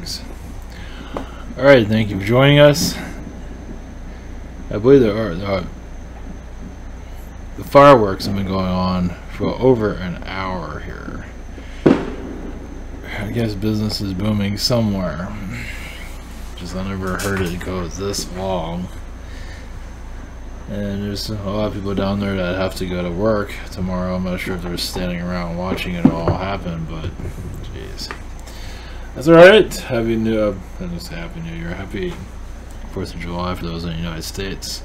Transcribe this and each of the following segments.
beings. Alright, thank you for joining us. I believe the fireworks have been going on for over an hour here. I guess business is booming somewhere. Just I never heard it go this long. And there's a lot of people down there that have to go to work tomorrow. I'm not sure if they're standing around watching it all happen, but jeez. That's alright. Happy New I didn't say Happy New Year. Happy 4th of July for those in the United States.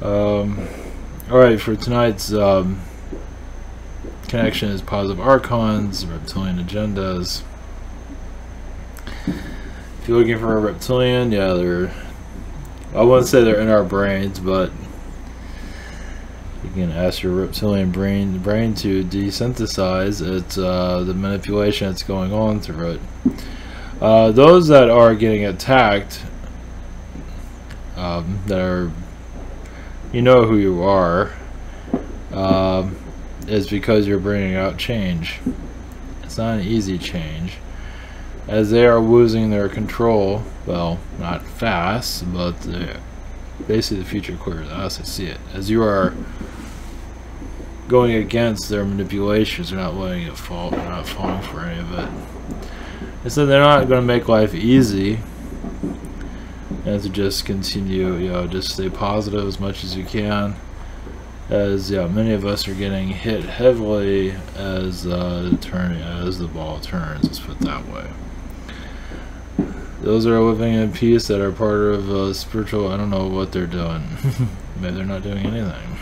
Alright, for tonight's connection is positive Archons, reptilian agendas. If you're looking for a reptilian, yeah, I wouldn't say they're in our brains, but you can ask your reptilian brain to desynthesize it, the manipulation that's going on through it. Those that are getting attacked, that are, you know who you are, is because you're bringing out change. It's not an easy change, as they are losing their control. Well, not fast, but they see the future clearer than us. I see it. As you are going against their manipulations, they're not letting it fall. They're not falling for any of it. And so they're not going to make life easy. And to just continue, just stay positive as much as you can. As many of us are getting hit heavily as the ball turns. Let's put it that way. Those that are living in peace, that are part of spiritual, I don't know what they're doing. Maybe they're not doing anything.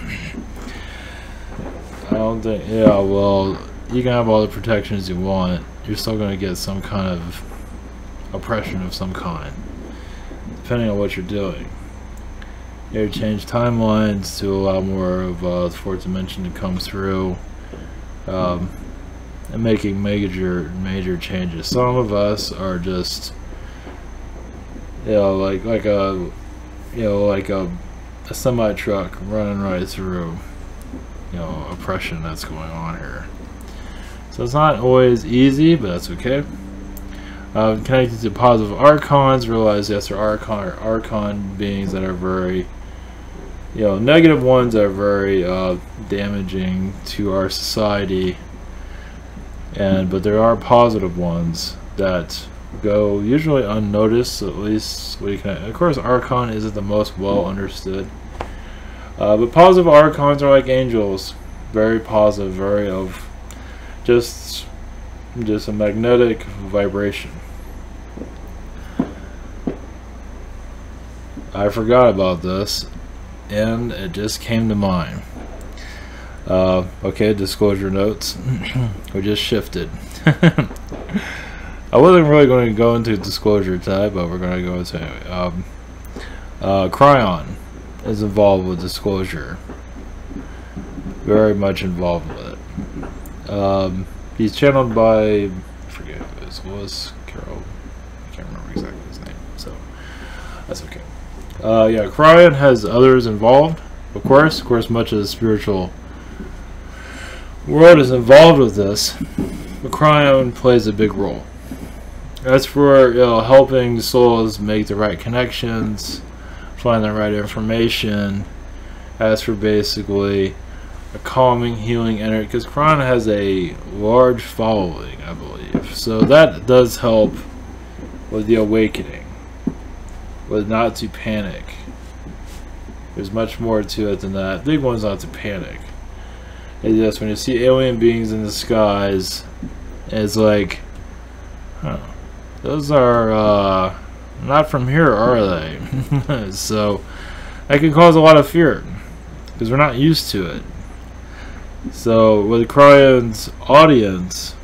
I don't think, well, you can have all the protections you want. You're still going to get some kind of oppression of some kind, depending on what you're doing. You change timelines to allow more of the fourth dimension to come through, and making major changes. Some of us are just like a semi truck running right through oppression that's going on here. So it's not always easy, but that's okay. Connected to positive Archons, realize yes, there are Archon beings that are very negative ones that are very damaging to our society, but there are positive ones that go usually unnoticed, at least we can. Of course, Archon isn't the most well understood, but positive Archons are like angels, very positive, very of just a magnetic vibration. I forgot about this, and it just came to mind. Okay, disclosure notes. We just shifted. I wasn't really going to go into disclosure tonight, but we're going to go into it. Cryon is involved with disclosure. Very much involved with it. He's channeled by, I forget who it was Carol. I can't remember exactly his name, so that's okay. Cryon has others involved, of course, much of the spiritual world is involved with this, but Cryon plays a big role. As for helping souls make the right connections, find the right information, as for basically a calming, healing energy, because Cryon has a large following, I believe, so that does help with the awakening, with not to panic. There's much more to it than that. Big one's not to panic. It's just when you see alien beings in the skies, it's like, those are not from here, are they? So that can cause a lot of fear because we're not used to it. So with Cryon's audience,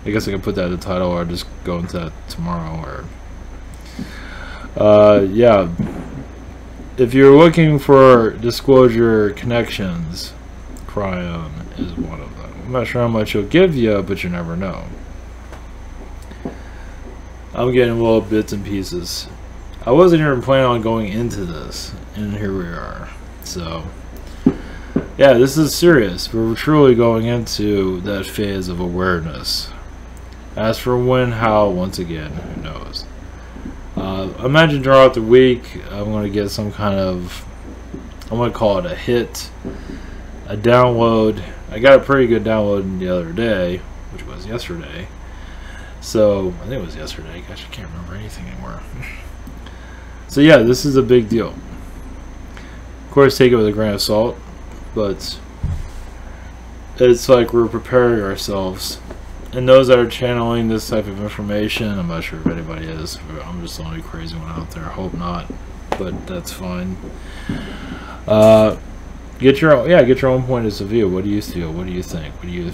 I guess I can put that in the title, or just go into that tomorrow. Or if you're looking for disclosure connections, Cryon is one of them. I'm not sure how much he'll give you, but you never know. I'm getting little bits and pieces. I wasn't even planning on going into this, and here we are. So this is serious. We're truly going into that phase of awareness. As for when, how, once again, who knows? Imagine throughout the week, I'm going to get some kind of, I'm going to call it a hit, a download. I got a pretty good download the other day, which was yesterday. So, I think it was yesterday. Gosh, I can't remember anything anymore. So yeah, this is a big deal. Of course, take it with a grain of salt, but it's like we're preparing ourselves. And those that are channeling this type of information, I'm not sure if anybody is. I'm just the only crazy one out there. I hope not, but that's fine. Get your own point of view. What do you feel? What do you think? What do you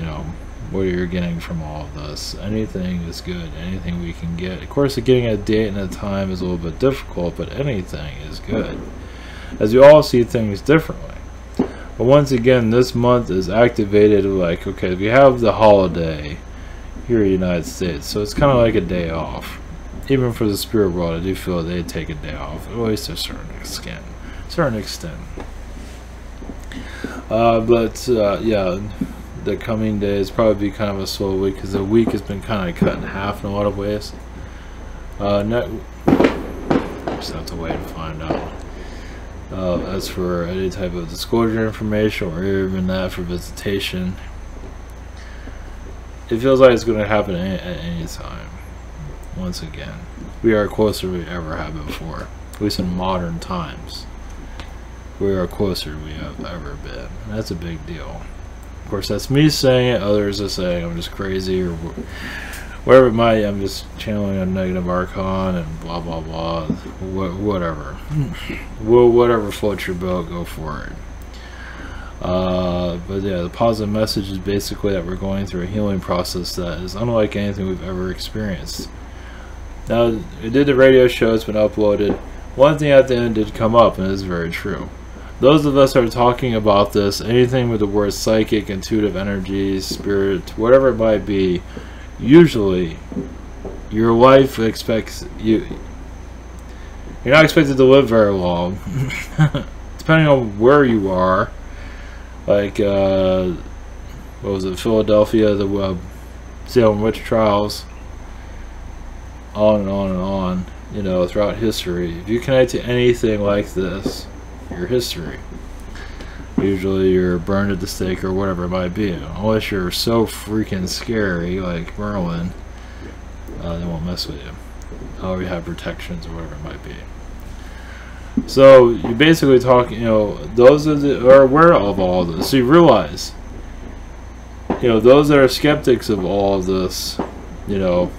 know? What you're getting from all of this? Anything is good. Anything we can get. Of course, getting a date and a time is a little bit difficult, but anything is good, as we all see things differently. But once again, this month is activated like, okay, we have the holiday here in the United States, so it's kind of like a day off. Even for the spirit world, I do feel they take a day off, at least to a certain extent. Yeah, the coming days probably be kind of a slow week, because the week has been kind of cut in half in a lot of ways. Just have to wait and find out. As for any type of disclosure information, or even that for visitation, it feels like it's going to happen at any time. Once again, we are closer than we ever have before, at least in modern times. We are closer than we have ever been. And that's a big deal. Of course, that's me saying it. Others are saying I'm just crazy, or whatever it might. I'm just channeling a negative archon and blah blah blah. Whatever. Well, whatever floats your boat, go for it. But yeah, the positive message is basically that we're going through a healing process that is unlike anything we've ever experienced. Now, we did the radio show. It's been uploaded. One thing at the end did come up, and it is very true. Those of us that are talking about this, anything with the word psychic, intuitive energies, spirit, whatever it might be, usually your life expects you're not expected to live very long. Depending on where you are. Like what was it, Philadelphia, the Salem witch trials, on and on and on, you know, throughout history. If you connect to anything like this, your history, usually you're burned at the stake or whatever it might be. Unless you're so freaking scary like Merlin, they won't mess with you. Or you have protections or whatever it might be. So you're basically talking, you know, those are aware of all of this. So you realize, you know, those that are skeptics of all of this, you know,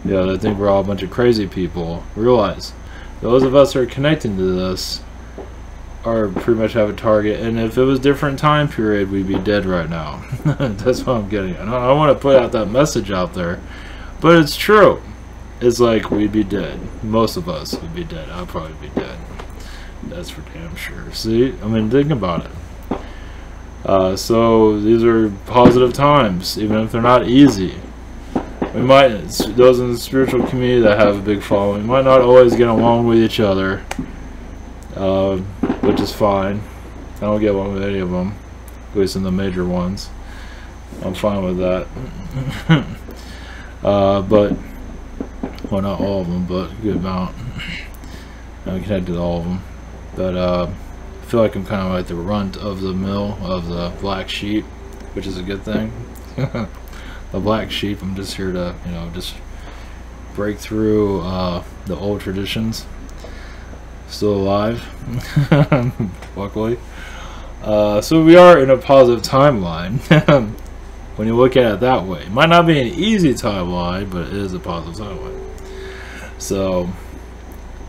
they think we're all a bunch of crazy people. Realize those of us that are connecting to this are pretty much have a target, and if it was a different time period, we'd be dead right now. That's what I'm getting. I don't want to put out that message out there, but it's true. It's like we'd be dead. Most of us would be dead. I'll probably be dead. That's for damn sure. See, I mean, think about it. So these are positive times, even if they're not easy. We might, those in the spiritual community that have a big following, might not always get along with each other, which is fine. I don't get along with any of them, at least in the major ones. I'm fine with that. But, well, not all of them, but a good amount. I'm connected to all of them. But I feel like I'm kind of like the runt of the mill, of the black sheep, which is a good thing. The black sheep, I'm just here to, you know, just break through the old traditions. Still alive, luckily. So we are in a positive timeline. When you look at it that way, it might not be an easy timeline, but it is a positive timeline. So,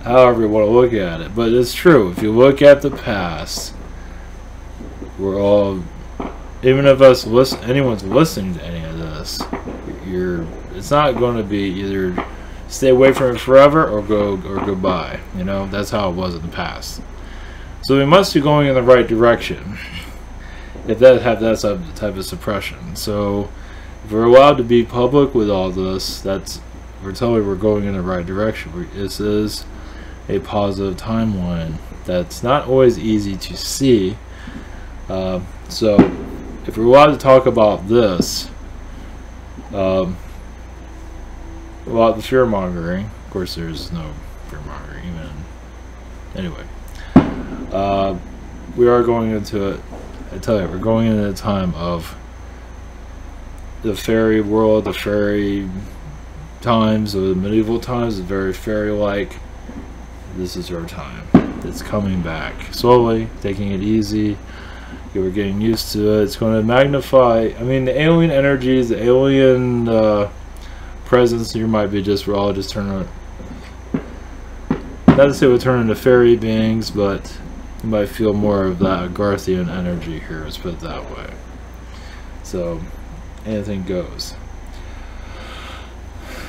however you want to look at it, but it's true. If you look at the past, we're all, even if anyone's listening to any of this, it's not going to be either stay away from it forever or goodbye. You know, that's how it was in the past. So we must be going in the right direction. If that have that type of suppression. So if we're allowed to be public with all this, we're telling we're going in the right direction. This is a positive timeline that's not always easy to see. So if we're allowed to talk about this, Um, well, the fear mongering. Of course, there's no fear mongering even. Anyway, we are going into it. I tell you, we're going into a time of the fairy world, the fairy times, or the medieval times, is very fairy-like. This is our time. It's coming back slowly, taking it easy. We're getting used to it. It's going to magnify. I mean, the alien energies, the alien presence here might be just, we're all just turning. Not to say we'll turn into fairy beings, but you might feel more of that Garthian energy here. Let's put it that way. So anything goes.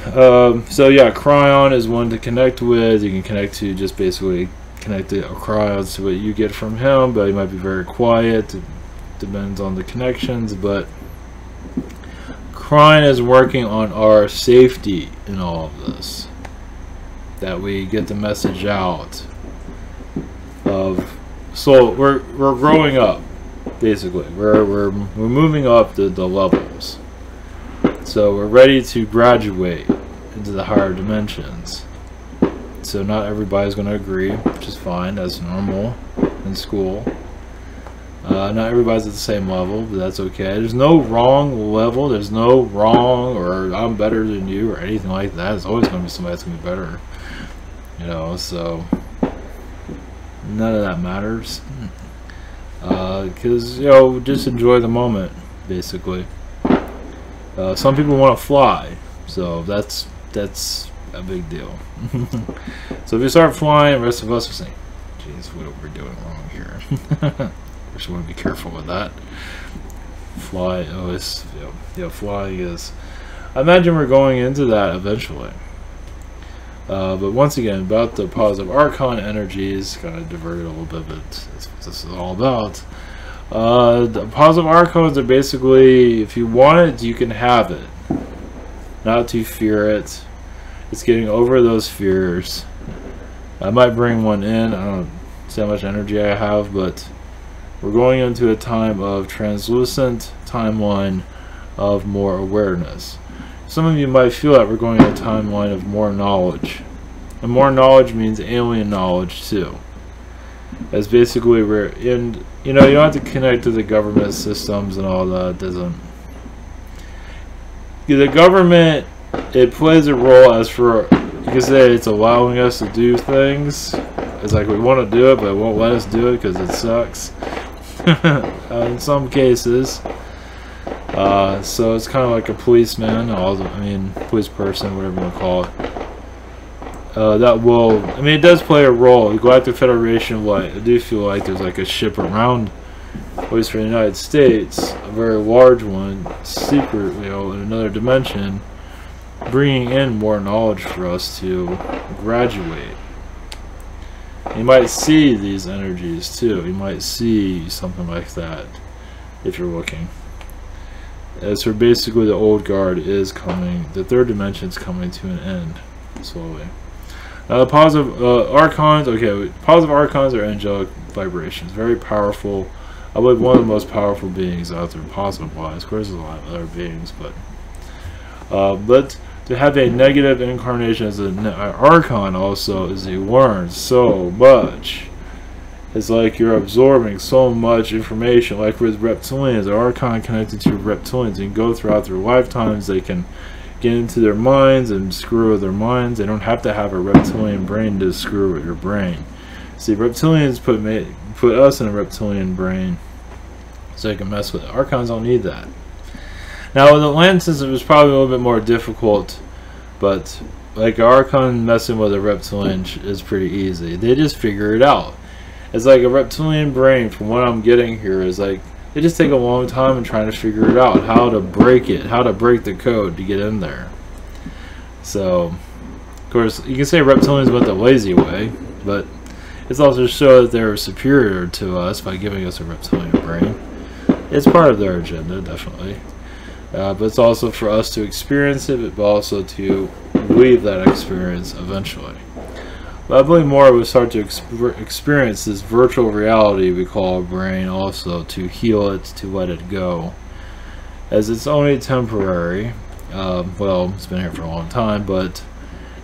So yeah, Cryon is one to connect with. You can connect to, just basically connect the Cryons to what you get from him, but he might be very quiet. It depends on the connections, but Cryon is working on our safety in all of this. That we get the message out of. So we're growing up, basically. We're moving up the levels. So we're ready to graduate into the higher dimensions. So not everybody's going to agree, which is fine. That's normal in school. Not everybody's at the same level, but that's okay. There's no wrong level. There's no wrong or I'm better than you or anything like that. There's always going to be somebody that's going to be better. You know, so none of that matters. Because, you know, just enjoy the moment, basically. Some people want to fly, so that's a big deal. So if you start flying, the rest of us are saying, geez, what are we doing wrong here? We should want to be careful with that. Fly, oh, it's, flying is, I imagine we're going into that eventually. But once again, about the positive Archon energies, kind of diverted a little bit, but that's what this is all about. The positive Archons are basically, if you want it, you can have it. Not to fear it. It's getting over those fears. I might bring one in. I don't see how much energy I have, but we're going into a time of translucent timeline of more awareness. Some of you might feel that we're going into a timeline of more knowledge. And more knowledge means alien knowledge too. As basically we're in, you know, you don't have to connect to the government systems and all that. It doesn't. The government, it plays a role as for, you can say it's allowing us to do things. It's like we want to do it, but it won't let us do it because it sucks. In some cases. So it's kind of like a policeman, police person, whatever you want to call it. That will, it does play a role. The Galactic Federation of Light, I do feel like there's like a ship around, at least for the United States, a very large one, secret, in another dimension, bringing in more knowledge for us to graduate. You might see these energies too. You might see something like that if you're looking. As for basically the old guard is coming, the third dimension is coming to an end slowly. Positive Archons, okay, positive Archons are angelic vibrations, very powerful. I believe one of the most powerful beings out there, positive wise. Of course, there's a lot of other beings, but to have a negative incarnation as an Archon also is you learn so much. It's like you're absorbing so much information. Like with reptilians, the Archon connected to reptilians, you can go throughout their lifetimes. They can get into their minds and screw with their minds. They don't have to have a reptilian brain to screw with your brain. See, reptilians put us in a reptilian brain so they can mess with it. Archons don't need that. Now with Atlantis, it was probably a little bit more difficult, but like Archon messing with a reptilian is pretty easy. They just figure it out. It's like a reptilian brain, from what I'm getting here, is like they just take a long time in trying to figure it out, how to break it, how to break the code to get in there. So, of course, you can say reptilians went the lazy way, but it's also to show that they're superior to us by giving us a reptilian brain. It's part of their agenda, definitely. But it's also for us to experience it, but also to leave that experience eventually. But I believe more we start to experience this virtual reality we call our brain also, to heal it, to let it go. As it's only temporary, Well, it's been here for a long time, but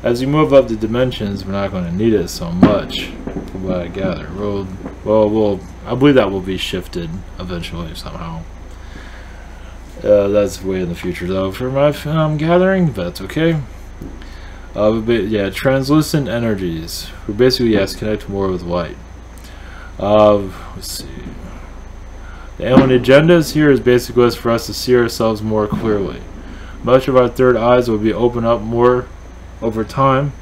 as we move up the dimensions, we're not going to need it so much, from what I gather. I believe that will be shifted eventually somehow. That's way in the future, though, for my gathering, but that's okay. Yeah, translucent energies. We basically, yes, connect more with light. Let's see. The alien agendas here is basically for us to see ourselves more clearly. Much of our third eyes will be opened up more over time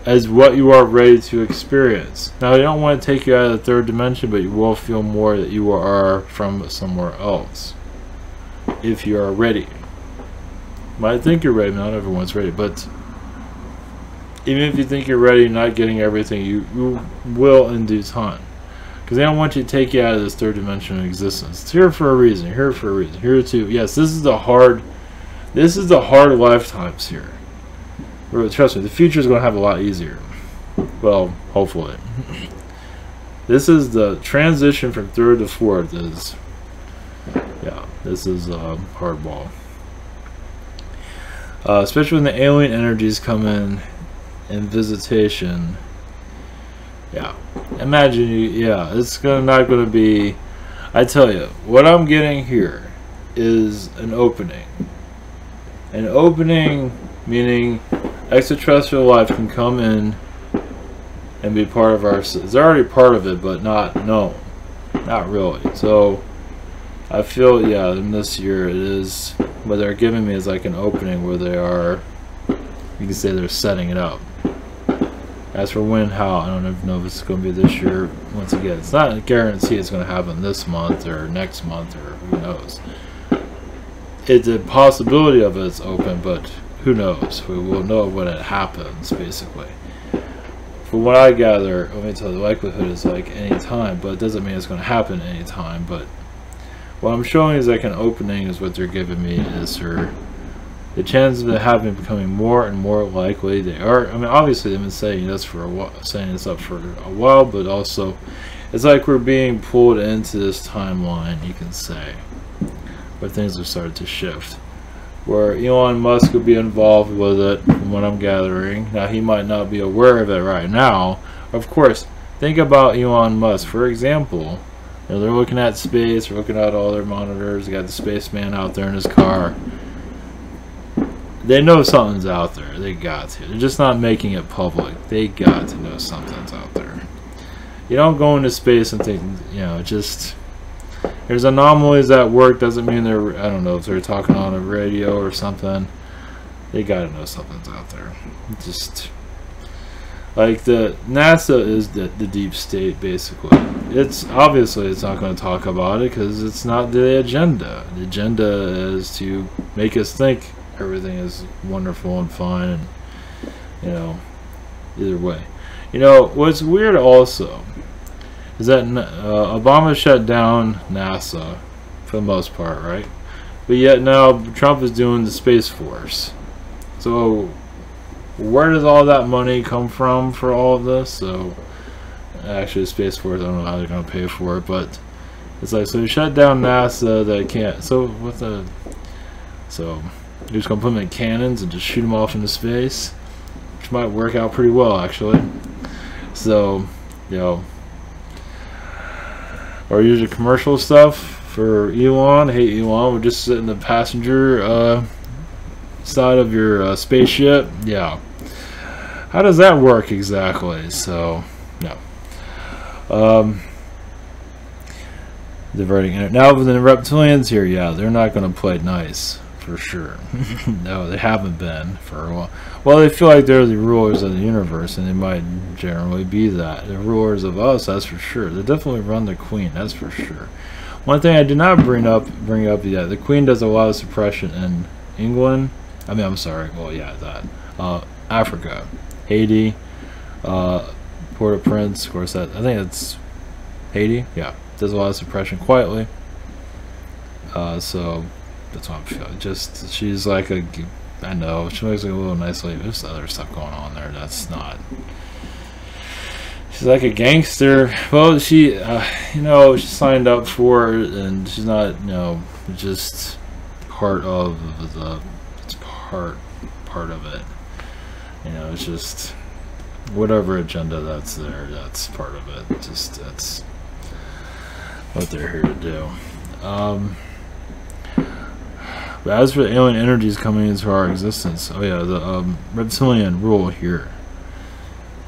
as what you are ready to experience. Now, I don't want to take you out of the third dimension, but you will feel more that you are from somewhere else if you are ready. Might think you're ready, not everyone's ready, but even if you think you're ready, not getting everything, you will in due time. Because they don't want you to take you out of this third dimension of existence. It's here for a reason. Here for a reason. Here to, yes, this is the hard lifetimes here. Trust me, the future is going to have a lot easier. Well, hopefully. This is the transition from third to fourth. This is hardball. Especially when the alien energies come in visitation. Yeah, imagine it's not going to be. I tell you, what I'm getting here is an opening. An opening meaning extraterrestrial life can come in and be part of our. It's already part of it, but not not really. So I feel in this year it is. What they're giving me is like an opening where they are. You can say they're setting it up. As for when, how, I don't know if it's going to be this year. Once again, it's not a guarantee it's going to happen this month or next month or who knows. It's a possibility of it's open, but who knows? We will know when it happens, basically. From what I gather, let me tell you, the likelihood is like any time, but it doesn't mean it's going to happen any time. But what I'm showing is like an opening is what they're giving me is the chances of it happening becoming more and more likely. They are. I mean, obviously they've been saying this for a while, saying this up for a while, but also it's like we're being pulled into this timeline, you can say, where things have started to shift. Where Elon Musk will be involved with it, from what I'm gathering. Now, he might not be aware of it right now. Of course, think about Elon Musk, for example. They're looking at space, they're looking at all their monitors. They got the spaceman out there in his car. They know something's out there. They got to. They're just not making it public. They got to know something's out there. You don't go into space and think, just... There's anomalies at work. Doesn't mean they're... I don't know if they're talking on a radio or something. They got to know something's out there. Just... Like the NASA is the deep state, basically. It's obviously it's not going to talk about it because it's not the agenda. The agenda is to make us think everything is wonderful and fine, and either way. What's weird also is that Obama shut down NASA for the most part, right? But yet now Trump is doing the Space Force. So where does all that money come from for all of this? So actually, Space Force, I don't know how they're going to pay for it, but it's like, so you shut down NASA, they can't. So you're just going to put them in cannons and just shoot them off into space, which might work out pretty well, actually. So, or use your commercial stuff for Elon. Hey, Elon, we'll just sit in the passenger side of your spaceship. Yeah. How does that work exactly? So, no. Diverting it. Now, with the reptilians here, they're not going to play nice. For sure. No, they haven't been for a while. Well, they feel like they're the rulers of the universe, and they might generally be that. The rulers of us, that's for sure. They definitely run the queen, that's for sure. One thing I did not bring up yet, the queen does a lot of suppression in England. I'm sorry, Africa, Haiti, Port-au-Prince, of course, I think it's Haiti, does a lot of suppression quietly. So that's what I'm feeling. Just, she's like I know, she looks like a little nice lady. There's other stuff going on there that's not. She's like a gangster. Well, she, she signed up for it, and she's not, just part of the, it's part of it. You know, it's just whatever agenda that's there, that's part of it. Just that's what they're here to do. But as for the alien energies coming into our existence, oh yeah, the reptilian rule here.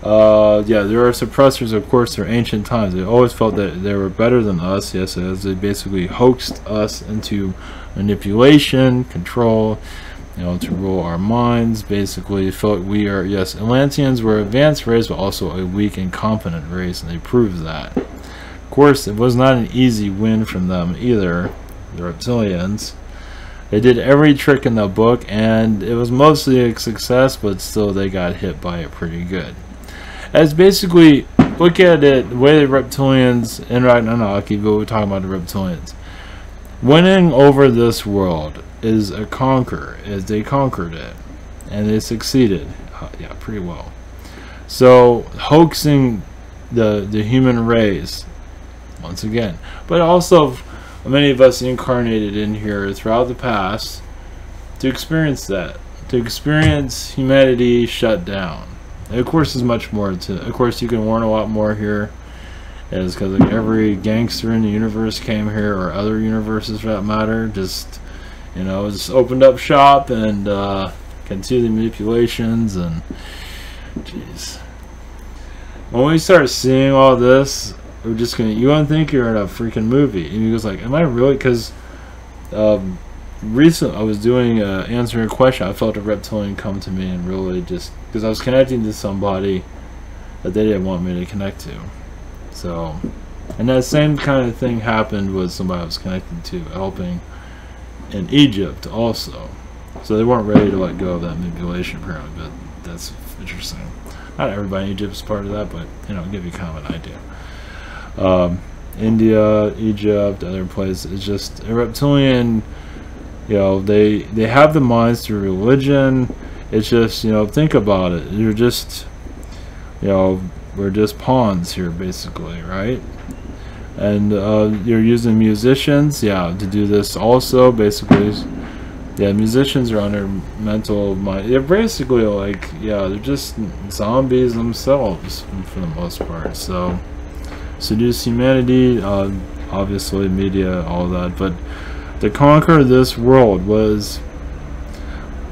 Yeah, there are suppressors, of course, through ancient times. They always felt that they were better than us, yes, as they basically hoaxed us into manipulation, control, you know, to rule our minds. Basically, felt we are, yes, Atlanteans were an advanced race, but also a weak and confident race, and they proved that. Of course, it was not an easy win from them either, the reptilians. They did every trick in the book, and it was mostly a success, but still they got hit by it pretty good. As basically, look at it, the way the reptilians interact, no, but we're talking about the reptilians. Winning over this world is a conquer, as they conquered it, and they succeeded, yeah, pretty well. So, hoaxing the human race, once again, but also many of us incarnated in here throughout the past to experience that, to experience humanity shut down. And of course, there's much more to. Of course, you can learn a lot more here, is because like every gangster in the universe came here, or other universes for that matter. Just, you know, just opened up shop and can see the manipulations and, jeez. When we start seeing all this, we're just gonna. You won't think you're in a freaking movie, and you goes like, "Am I really?" Because recently I was doing answering a question. I felt a reptilian come to me and really just because I was connecting to somebody that they didn't want me to connect to. So, and that same kind of thing happened with somebody I was connecting to, helping in Egypt also. So they weren't ready to let go of that manipulation apparently, but that's interesting. Not everybody in Egypt is part of that, but you know, I'll give you kind of an idea. India, Egypt, other places. It's just a reptilian. You know, they have the minds through religion. It's just, you know, think about it. You're just, you know, we're just pawns here, basically, right? And you're using musicians, yeah, to do this also, basically. Yeah, musicians are on their mental mind. They're basically like, yeah, they're just zombies themselves for the most part. So, seduce humanity, obviously, media, all that, but to conquer this world was,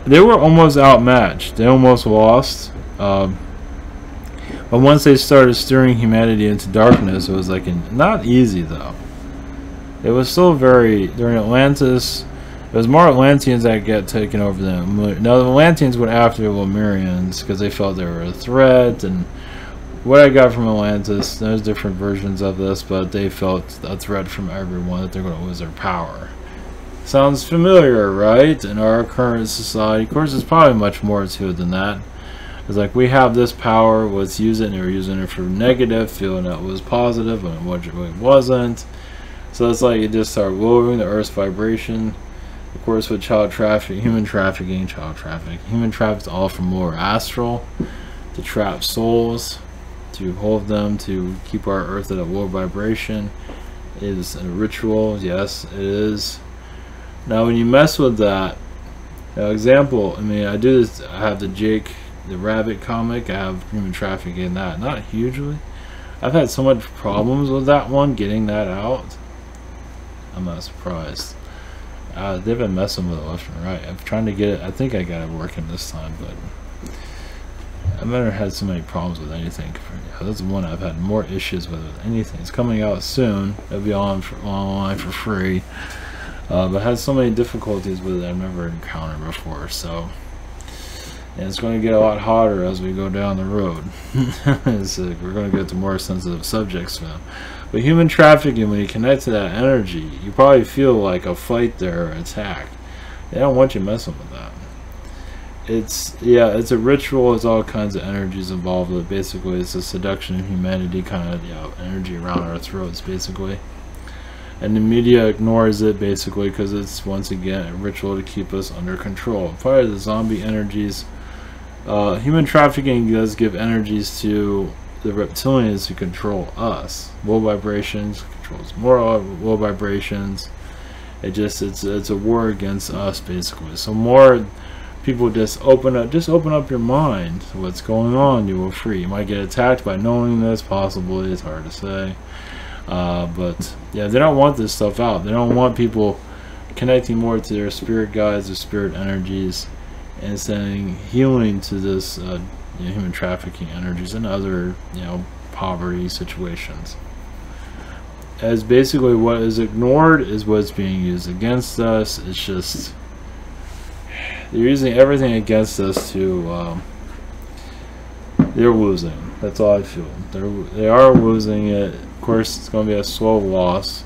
they were almost outmatched. They almost lost. But once they started steering humanity into darkness, it was like not easy though. It was still very, during Atlantis, it was more Atlanteans that get taken over them. Now the Atlanteans went after the Lemurians because they felt they were a threat, and what I got from Atlantis, there's different versions of this, but they felt a threat from everyone that they're going to lose their power. Sounds familiar, right? In our current society, of course, there's probably much more to it than that. It's like we have this power, let's use it, and we're using it for negative, feeling that it was positive, and it wasn't. So it's like it just started lowering the Earth's vibration. Of course, with child trafficking, human trafficking, human trafficking, all from lower astral to trap souls, to hold them, to keep our Earth at a low vibration. It is a ritual, yes, it is. Now, when you mess with that, example, I mean, I do this. I have the Jake the Rabbit comic. I have human trafficking in that. Not hugely. I've had so much problems with that one, getting that out. I'm not surprised. They've been messing with it left and right. I'm trying to get it. I think I got it working this time, but I've never had so many problems with anything. That's the one I've had more issues with anything. It's coming out soon. It'll be online for free. But had so many difficulties with it I've never encountered before. So, and it's going to get a lot hotter as we go down the road. We're going to get to more sensitive subjects now. But human trafficking, when you connect to that energy, you probably feel like a fight there or attack. They don't want you messing with that. It's, yeah, it's a ritual. There's all kinds of energies involved with it. Basically, it's a seduction of humanity kind of, you know, energy around our throats, basically. And the media ignores it, basically, because it's, once again, a ritual to keep us under control. Part of the zombie energies, human trafficking does give energies to the reptilians who control us. Low vibrations controls more low vibrations, It's a war against us, basically. So more people just open up your mind to what's going on. You will free. You might get attacked by knowing this, possibly. It's hard to say. But yeah, they don't want this stuff out. They don't want people connecting more to their spirit guides, their spirit energies, and sending healing to this human trafficking energies and other poverty situations. As basically what is ignored is what's being used against us. It's just they're using everything against us to they're losing. That's all I feel. They are losing it. Of course, it's going to be a slow loss.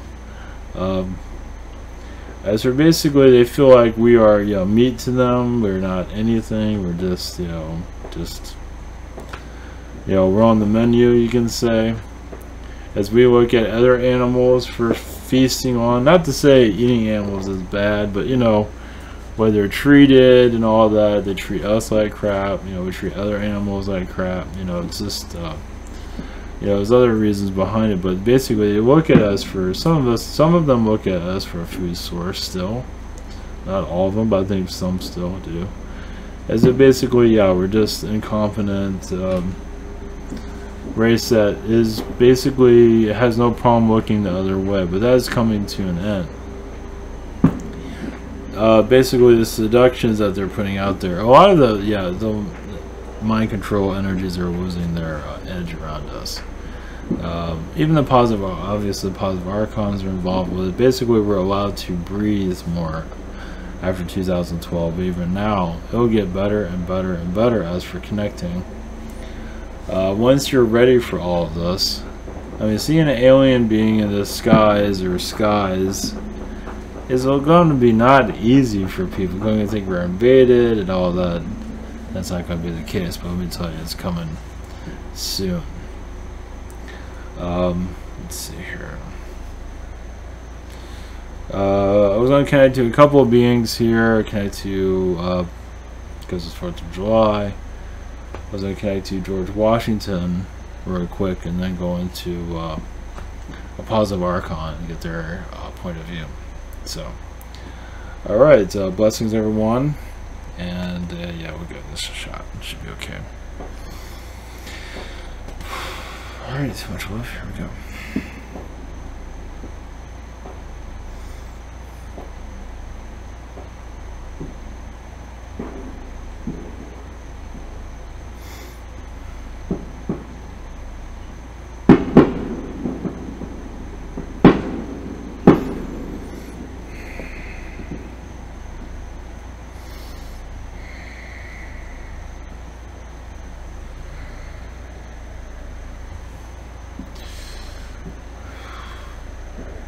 As for basically, they feel like we are meat to them. We're not anything. We're just we're on the menu, you can say. As we look at other animals for feasting on, not to say eating animals is bad, but where they're treated and all that, they treat us like crap. We treat other animals like crap. It's just there's other reasons behind it, but basically they look at us for some of them look at us for a food source still. Not all of them, but I think some still do. As if basically, we're just incompetent race that is basically has no problem looking the other way, but that is coming to an end. Basically, the seductions that they're putting out there, a lot of the mind control energies are losing their edge around us. Even the positive, obviously the positive Archons are involved with it. Basically, we're allowed to breathe more after 2012. Even now, it'll get better and better and better as for connecting. Once you're ready for all of this, I mean, seeing an alien being in the skies is going to be not easy for people. Going to think we're invaded and all that. That's not going to be the case, but let me tell you, it's coming soon. Let's see here. I was going to connect to a couple of beings here. Connect to because it's 4th of July. I was going to connect to George Washington real quick, and then go into a positive Archon and get their point of view. So, all right, blessings everyone, and yeah, we'll give this a shot. It should be okay. All right, too much love. Here we go.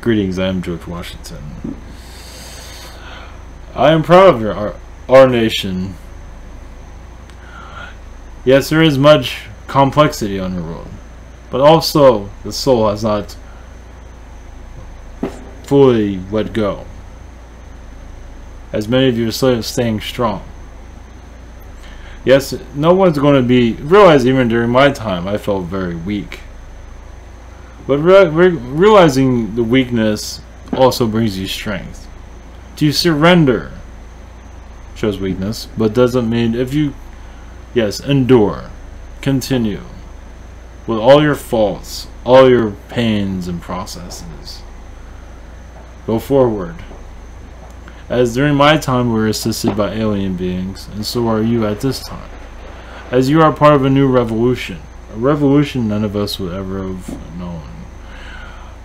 Greetings, I am George Washington. I am proud of our nation. Yes, there is much complexity on the world, but also the soul has not fully let go. As many of you are still staying strong. Yes, no one's going to be... Realize even during my time, I felt very weak. But realizing the weakness also brings you strength. To surrender shows weakness, but doesn't mean if you, yes, endure, continue with all your faults, all your pains and processes. Go forward. As during my time we were assisted by alien beings, and so are you at this time. As you are part of a new revolution. A revolution none of us would ever have known.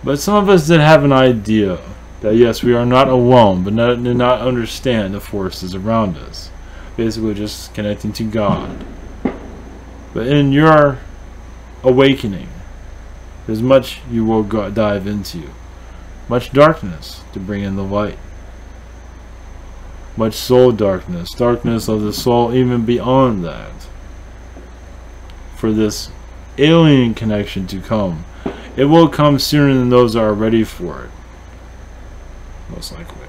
But some of us did have an idea that yes, we are not alone, but did not understand the forces around us. Basically just connecting to God. But in your awakening, there's much you will dive into. Much darkness to bring in the light. Much soul darkness. Darkness of the soul even beyond that. For this alien connection to come. It will come sooner than those that are ready for it. Most likely.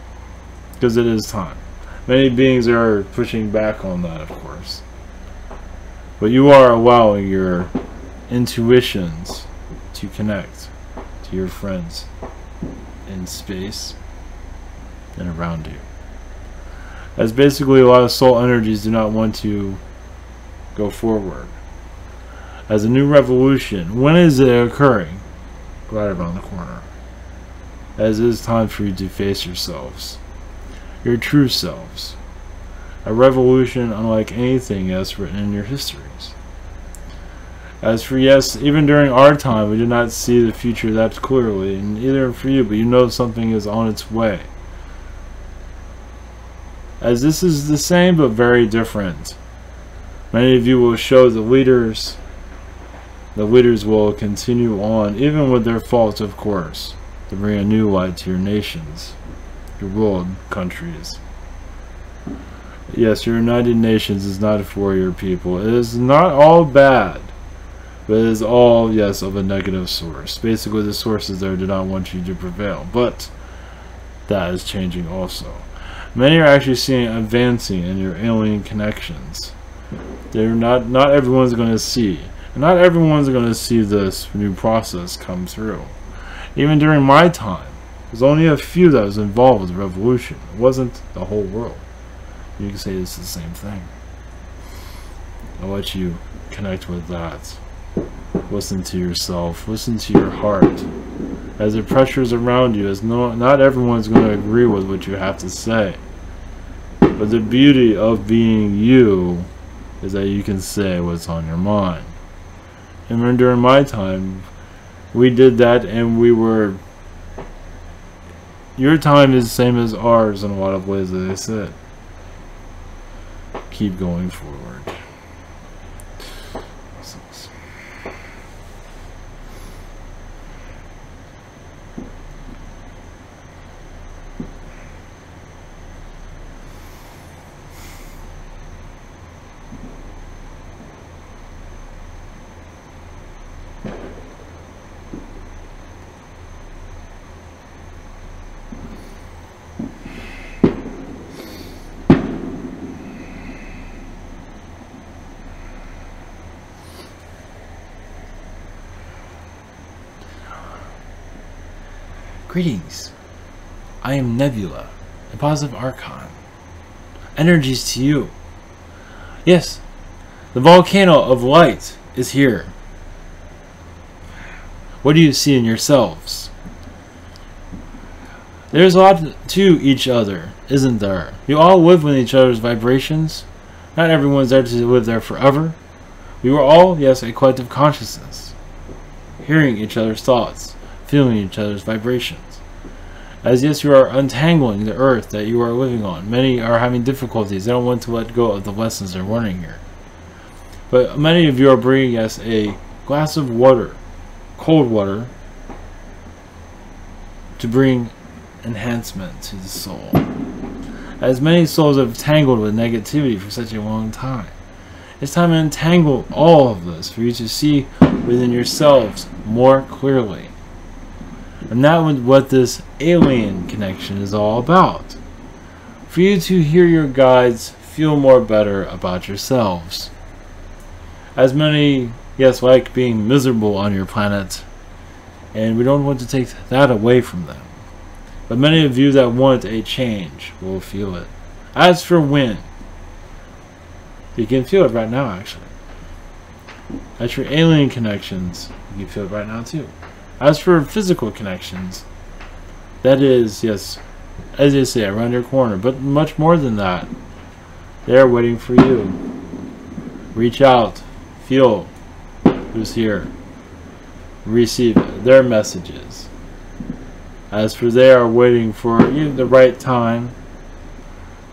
Because it is time. Many beings are pushing back on that, of course. But you are allowing your intuitions to connect to your friends in space. and around you. As basically a lot of soul energies do not want to go forward. As a new revolution, when is it occurring? Right around the corner. As it is time for you to face yourselves, your true selves. A revolution unlike anything else written in your histories. As for yes, even during our time, we did not see the future that clearly, and either for you, but you know something is on its way. As this is the same but very different. Many of you will show the leaders. The leaders will continue on, even with their faults, of course, to bring a new light to your nations, your world, countries. Yes, your United Nations is not for your people. It is not all bad, but it is all, yes, of a negative source. Basically, the sources there do not want you to prevail, but that is changing also. Many are actually seeing advancing in your alien connections. They're not everyone's going to see. And not everyone's going to see this new process come through. Even during my time, there's only a few that was involved with the revolution. It wasn't the whole world. You can say it's the same thing. I'll let you connect with that. Listen to yourself. Listen to your heart. As the pressures around you, as not everyone's going to agree with what you have to say. But the beauty of being you is that you can say what's on your mind. And during my time, we did that, and we were... Your time is the same as ours in a lot of ways, as I said. Keep going forward. Greetings. I am Nebula, a positive Archon. Energies to you. Yes, the volcano of light is here. What do you see in yourselves? There's a lot to each other, isn't there? You all live with each other's vibrations. Not everyone's there to live there forever. We were all, yes, a collective consciousness. Hearing each other's thoughts. Feeling each other's vibrations. As yes, you are untangling the earth that you are living on. Many are having difficulties. They don't want to let go of the lessons they're learning here. But many of you are bringing us a glass of water, cold water, to bring enhancement to the soul. As many souls have tangled with negativity for such a long time. It's time to untangle all of this for you to see within yourselves more clearly. And that was what this alien connection is all about. For you to hear your guides feel more better about yourselves. As many, yes, like being miserable on your planet, and we don't want to take that away from them. But many of you that want a change will feel it. As for when, you can feel it right now actually. As for alien connections, you can feel it right now too. As for physical connections, that is, yes, as they say, around your corner, but much more than that. They are waiting for you. Reach out, feel who's here, receive their messages. As for they are waiting for you the right time.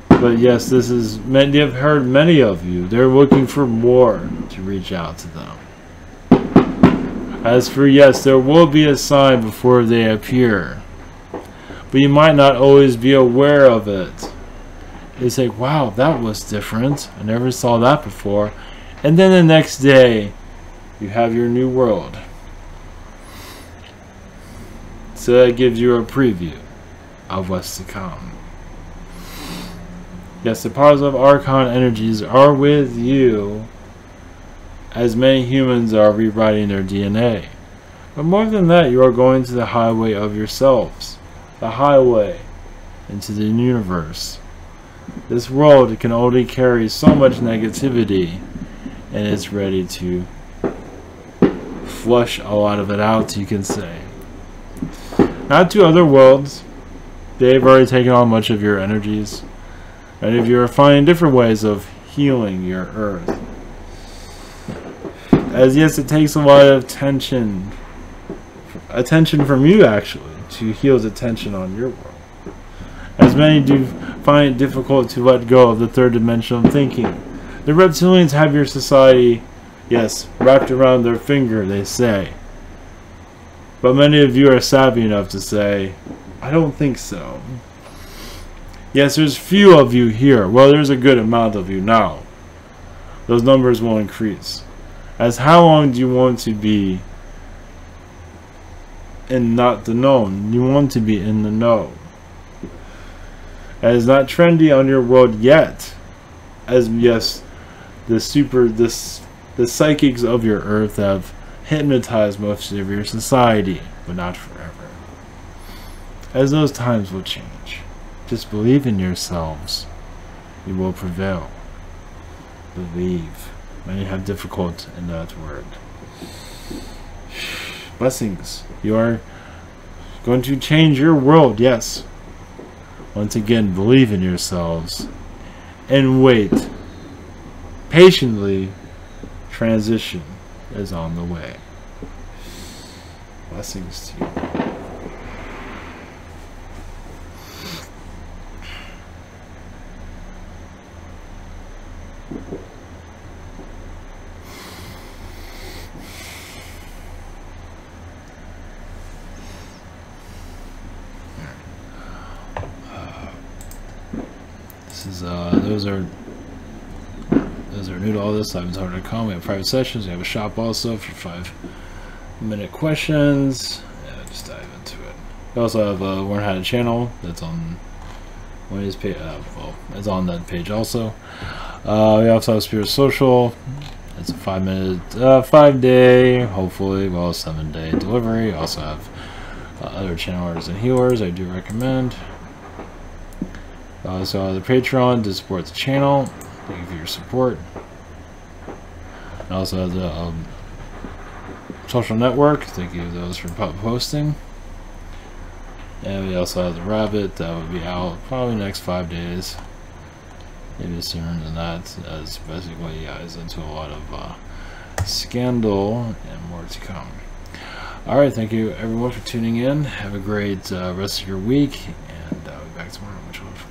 But yes, this is, many have heard many of you. They're looking for more to reach out to them. As for yes, there will be a sign before they appear. But you might not always be aware of it. It's like, wow, that was different. I never saw that before. And then the next day, you have your new world. So that gives you a preview of what's to come. Yes, the powers of Archon energies are with you, as many humans are rewriting their DNA. But more than that, you are going to the highway of yourselves. The highway into the universe. This world can only carry so much negativity, and it's ready to flush a lot of it out, you can say. Not to other worlds. They've already taken on much of your energies. And if you're finding different ways of healing your earth. As yes, it takes a lot of attention from you actually to heal the tension on your world. As many do find it difficult to let go of the third dimensional thinking. The reptilians have your society, yes, wrapped around their finger, they say. But many of you are savvy enough to say, I don't think so. Yes, there's few of you here. Well, there's a good amount of you now. Those numbers will increase. As how long do you want to be in not the known? You want to be in the know. It is not trendy on your world yet. As yes, the psychics of your earth have hypnotized most of your society, but not forever. As those times will change. Just believe in yourselves. You will prevail. Believe. Many have difficult in that word. Blessings. You are going to change your world, yes. Once again, believe in yourselves. And wait. Patiently. Transition is on the way. Blessings to you. Those are new to all this. liveandtalk.com. We have private sessions. We have a shop also for 5-minute questions. Yeah, just dive into it. We also have a Learn How to channel that's on Wendy's page. Well, it's on that page also. We also have Spirit Social. It's a 5-minute, 5-day, hopefully, well, 7-day delivery. We also have other channelers and healers I do recommend. So the Patreon to support the channel. Thank you for your support. And also have the social network. Thank you to those for posting. And we also have the Rabbit that will be out probably next 5 days. Maybe sooner than that, as basically is into a lot of scandal and more to come. Alright, thank you everyone for tuning in. Have a great rest of your week, and I'll be back tomorrow. Much love.